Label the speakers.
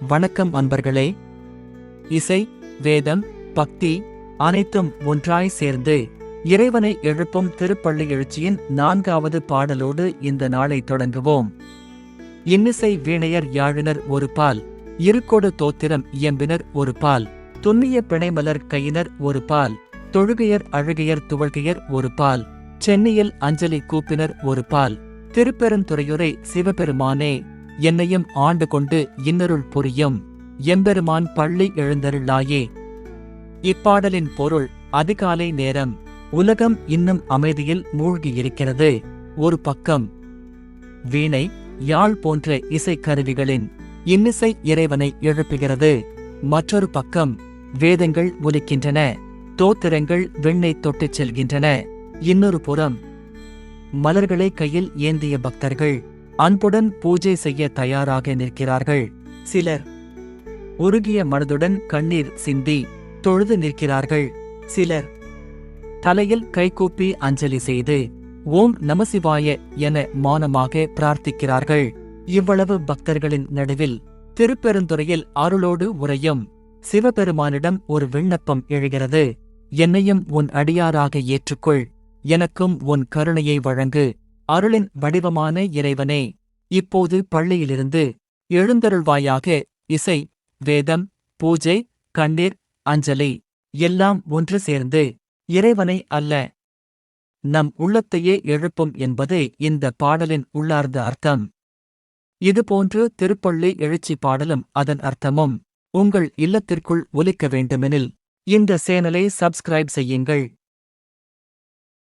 Speaker 1: வணக்கம் அன்பர்களே. இசை, வேதம், பக்தி அனைத்தும் ஒன்றாய் சேர்ந்து இறைவனை எழுப்பும் திருப்பள்ளி எழுச்சியின் 4வது பாடலோடு இந்த நாளை தொடங்குவோம். இன்னிசை வீணையர் யாழினர் ஒரு பால், இருக்கொடு தோத்திரம் இயம்பினர் ஒரு பால், துன்னிய பிணைமலர் கையினர் ஒரு பால், தொழுகையர் அழுகையர் துவழ்கையர் ஒரு பால், சென்னியில் அஞ்சலி கூப்பினர் ஒரு பால், திருப்பெருந்துறையுரை சிவபெருமானே என்னையும் ஆண்டு கொண்டு இன்னருள் புரியும் எம்பெருமான் பள்ளி எழுந்தருளாயே. இப்பாடலின் பொருள்: அதிகாலை நேரம், உலகம் இன்னும் அமைதியில் மூழ்கியிருக்கிறது. ஒரு பக்கம் வீணை, யாழ் போன்ற இசைக்கருவிகளின் இன்னிசை இறைவனை எழுப்புகிறது. மற்றொரு பக்கம் வேதங்கள் ஒலிக்கின்றன, தோத்திரங்கள் விண்ணை தொட்டுச் செல்கின்றன. இன்னொரு புறம் மலர்களை கையில் ஏந்திய பக்தர்கள் அன்புடன் பூஜை செய்ய தயாராக நிற்கிறார்கள். சிலர் உருகிய மனதுடன் கண்ணீர் சிந்தி தொழுது நிற்கிறார்கள். சிலர் தலையில் கைகூப்பி அஞ்சலி செய்து ஓம் நமசிவாய என மௌனமாக பிரார்த்திக்கிறார்கள். இவ்வளவு பக்தர்களின் நடுவில் திருப்பெருந்துறையில் அருளோடு உறையும் சிவபெருமானிடம் ஒரு விண்ணப்பம் எழுகிறது. என்னையும் உன் அடியாராக ஏற்றுக்கொள், எனக்கும் உன் கருணையை வழங்கு. அருளின் வடிவமான இறைவனே, இப்போது பள்ளியிலிருந்து எழுந்தருள்வாயாக. இசை, வேதம், பூஜை, கண்ணீர், அஞ்சலி எல்லாம் ஒன்று சேர்ந்து இறைவனை அல்ல, நம் உள்ளத்தையே எழுப்பும் என்பதே இந்த பாடலின் உள்ளார்ந்த அர்த்தம். இதுபோன்று திருப்பள்ளி எழுச்சி பாடலும் அதன் அர்த்தமும் உங்கள் இல்லத்திற்குள் ஒலிக்க வேண்டுமெனில் இந்த சேனலை சப்ஸ்கிரைப் செய்யுங்கள்.